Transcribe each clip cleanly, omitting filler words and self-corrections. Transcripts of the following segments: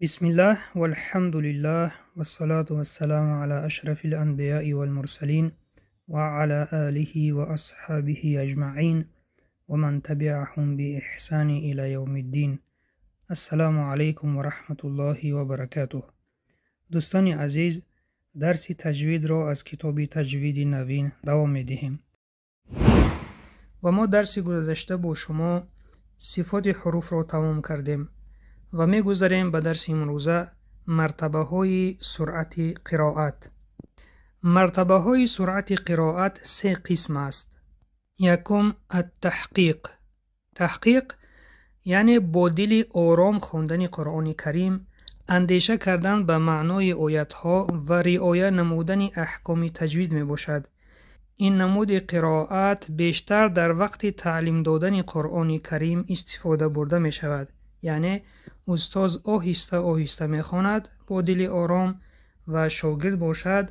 بسم الله والحمد لله والصلاة والسلام على أشرف الأنبياء والمرسلين وعلى آله وأصحابه أجمعين ومن تبعهم بإحسان إلى يوم الدين. السلام عليكم ورحمة الله وبركاته. دوستان عزیز، درس تجوید را از کتاب تجوید نوین دوام می‌دهیم و ما درس گذشته با شما صفات حروف را تمام کردیم و می گذاریم به درس امروزه مرتبه های سرعت قرائت. مرتبه های سرعت قرائت سه قسم است. یکم التحقیق. تحقیق یعنی با دل آرام خواندن قرآن کریم، اندیشه کردن به معنای آیات ها و رعایت نمودن احکام تجوید می باشد. این نمود قرائت بیشتر در وقت تعلیم دادن قرآن کریم استفاده برده می شود. یعنی استاد آهسته آهسته می خواند با دل آرام و شاگرد باشد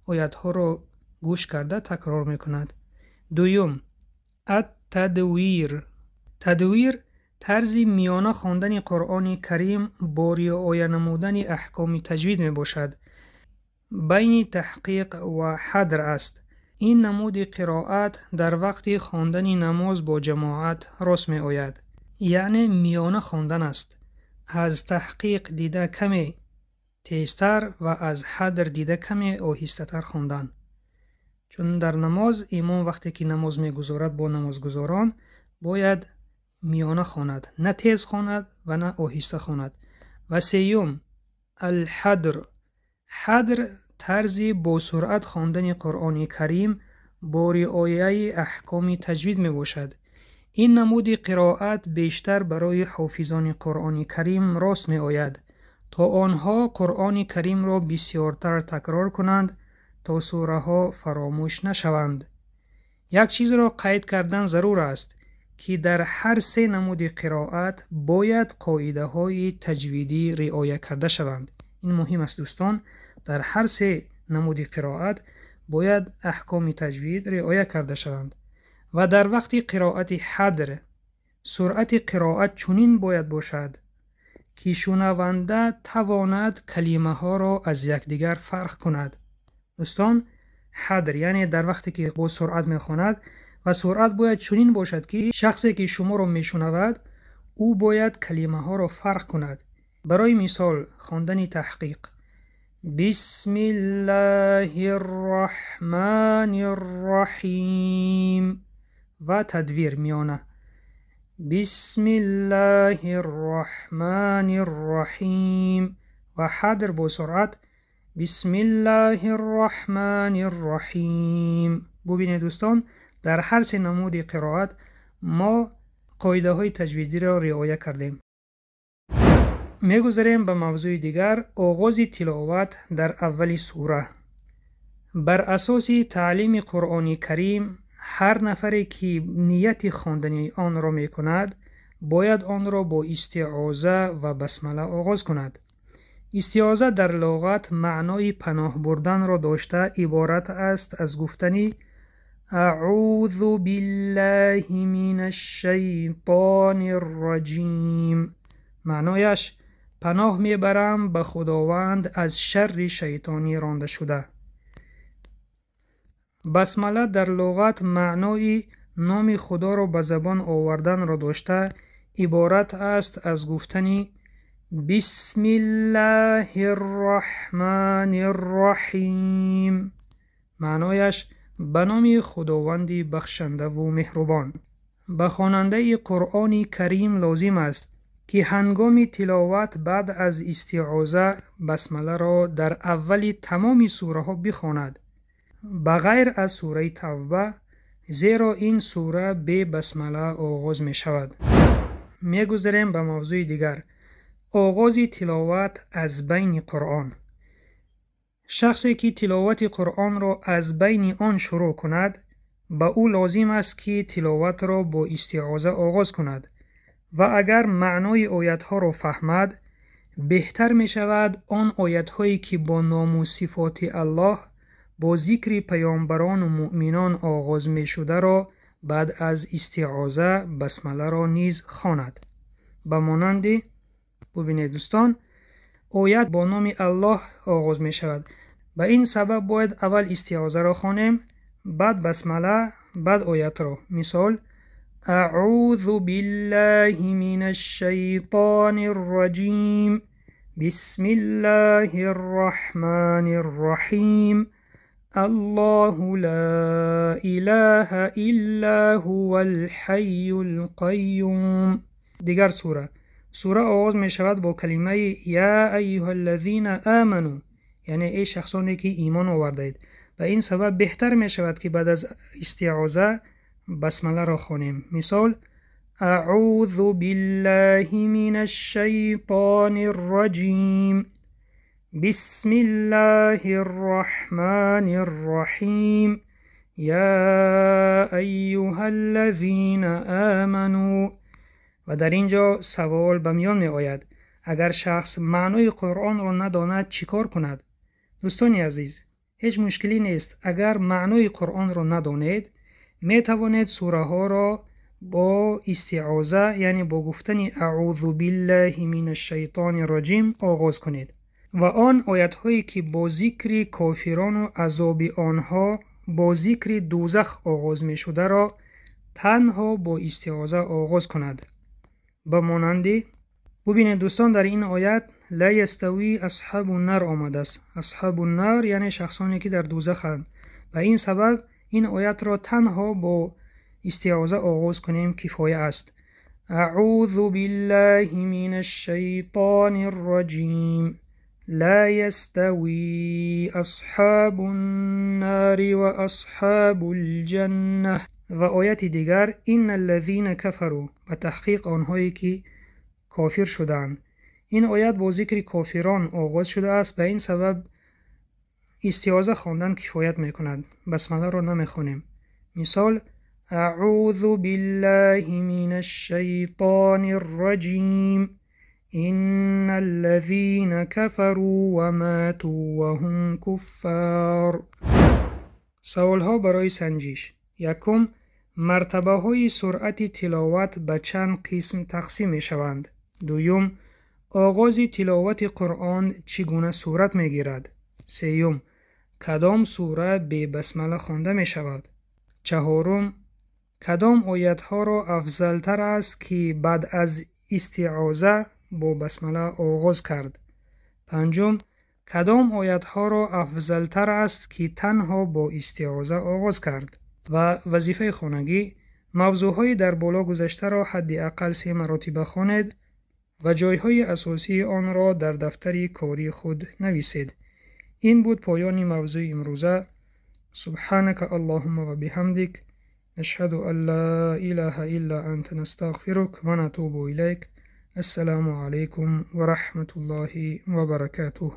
آیات ها را گوش کرده تکرار می کند. دوم التدویر. تدویر طرز میانه خواندن قرآن کریم با رعایت نمودن احکام تجوید می باشد. بین تحقیق و حدر است. این نمود قرائت در وقت خواندن نماز با جماعت راست می آید. یعنی میانه خواندن است. از تحقیق دیده کمی تیزتر و از حدر دیده کمی آهسته تر خواندن. چون در نماز امام وقتی که نماز میگذارد با نمازگزاران باید میانه خواند، نه تیز خواند و نه آهسته خواند. و سیوم الحدر. حدر طرزی با سرعت خواندن قرآن کریم با رعایت احکام تجوید می باشد. این نمود قرائت بیشتر برای حافظان قرآن کریم راست می آید تا آنها قرآن کریم را بسیارتر تکرار کنند تا سوره ها فراموش نشوند. یک چیز را قید کردن ضرور است که در هر سه نمود قرائت باید قاعده های تجویدی رعایت کرده شوند. این مهم است دوستان، در هر سه نمود قرائت باید احکام تجوید رعایت کرده شوند. و در وقت قرائت حدر سرعت قرائت چنین باید باشد که شنونده تواند کلمه ها را از یکدیگر فرق کند. دوستان، حدر یعنی در وقتی که با سرعت میخواند و سرعت باید چنین باشد که شخصی که شما را میشنود او باید کلمه ها را فرق کند. برای مثال خواندن تحقیق: بسم الله الرحمن الرحیم و تدویر میانه بسم الله الرحمن الرحیم و حدر با سرعت بسم الله الرحمن الرحیم. ببینید دوستان، در هر سه نمود قرائت ما قاعده های تجویدی را رعایت کردیم. میگذاریم به موضوع دیگر، آغاز تلاوت در اول سوره. بر اساس تعلیم قرآن کریم هر نفری که نیت خواندن آن را می کند باید آن را با استعاذه و بسمله آغاز کند. استعاذه در لغت معنای پناه بردن را داشته عبارت است از گفتنی اعوذ بالله من الشیطان الرجیم. معنایش پناه میبرم به خداوند از شر شیطانی رانده شده. بسمله در لغت معنای نام خدا را به زبان آوردن را داشته عبارت است از گفتنی بسم الله الرحمن الرحیم. معنایش به نام خداوند بخشنده و مهربان. به خواننده قرآن کریم لازم است که هنگام تلاوت بعد از استعاذه بسمله را در اول تمام سوره ها بخواند بغیر از سوره توبه، زیرا این سوره به بسمله آغاز می شود. می گذاریم به موضوع دیگر، آغاز تلاوت از بین قرآن. شخصی که تلاوت قرآن را از بین آن شروع کند به او لازم است که تلاوت را با استعاذه آغاز کند و اگر معنای آیات ها را فهمد بهتر می شود آن آیات هایی که با نام و صفات الله با ذکر پیامبران و مؤمنان آغاز می شده را بعد از استعاذه بسمله را نیز خواند. به مانند ببینید دوستان، آیت با نام الله آغاز می شود. به این سبب باید اول استعاذه را خوانیم، بعد بسمله، بعد آیت را. مثال: اعوذ بالله من الشیطان الرجیم بسم الله الرحمن الرحیم الله لا اله الا هو الحی القیوم. دیگر سوره آغاز می شود با کلمه یا ایها الذین آمنوا، یعنی ای شخصانی که ایمان آورده اید. و این سبب بهتر می شود که بعد از استعاذه بسمله را خوانیم. مثال: اعوذ بالله من الشیطان الرجیم بسم الله الرحمن الرحیم یا ایها الذین آمنوا. و در اینجا سوال به میان می آید: اگر شخص معنای قرآن را نداند چیکار کند؟ دوستان عزیز، هیچ مشکلی نیست. اگر معنای قرآن را ندانید، می توانید سوره ها را با استعاذه، یعنی با گفتن اعوذ بالله من الشیطان الرجیم آغاز کنید و آن آیت هایی که با ذکر کافران و عذاب آنها با ذکر دوزخ آغاز می شده را تنها با استعاذه آغاز کند. به مانندی ببینید دوستان، در این آیت لا یستوی اصحاب النار آمده است. اصحاب النار یعنی شخصانی که در دوزخ هستند. و این سبب این آیت را تنها با استعاذه آغاز کنیم کفایه است. اعوذ بالله من الشیطان الرجیم لا یستوی اصحاب النار و اصحاب الجنه. و آیت دیگر این الذین کفروا، به تحقیق آنهایی که کافر شدند. این آیت با ذکر کافران آغاز شده است. به این سبب استعاذه خواندن کفایت میکند، بسمله را نمیخونیم. مثال: اعوذ بالله من الشیطان الرجیم ان الذین کفروا و ماتوا و هم کفار. سوال ها برای سنجش: یکم، مرتبه های سرعت تلاوت به چند قسم تقسیم می شوند؟ دوم، آغاز تلاوت قرآن چگونه صورت می گیرد؟ سیوم، کدام سوره به بسمله خوانده می شود؟ چهارم، کدام آیت ها را افضل تر است که بعد از استعاذه با بسمله آغاز کرد؟ پنجم، کدام آیت ها را افضل تر است که تنها با استعاذه آغاز کرد؟ و وظیفه خانگی: موضوعهای در بالا گذشته را حداقل 3 مرتبه خوانید و جایهای اساسی آن را در دفتر کاری خود نویسید. این بود پایان موضوع امروزه. سبحانك اللهم و بحمدک نشهد ان لا اله الا انت نستغفرك و نتوب الیک. السلام علیکم و رحمت الله و برکاته.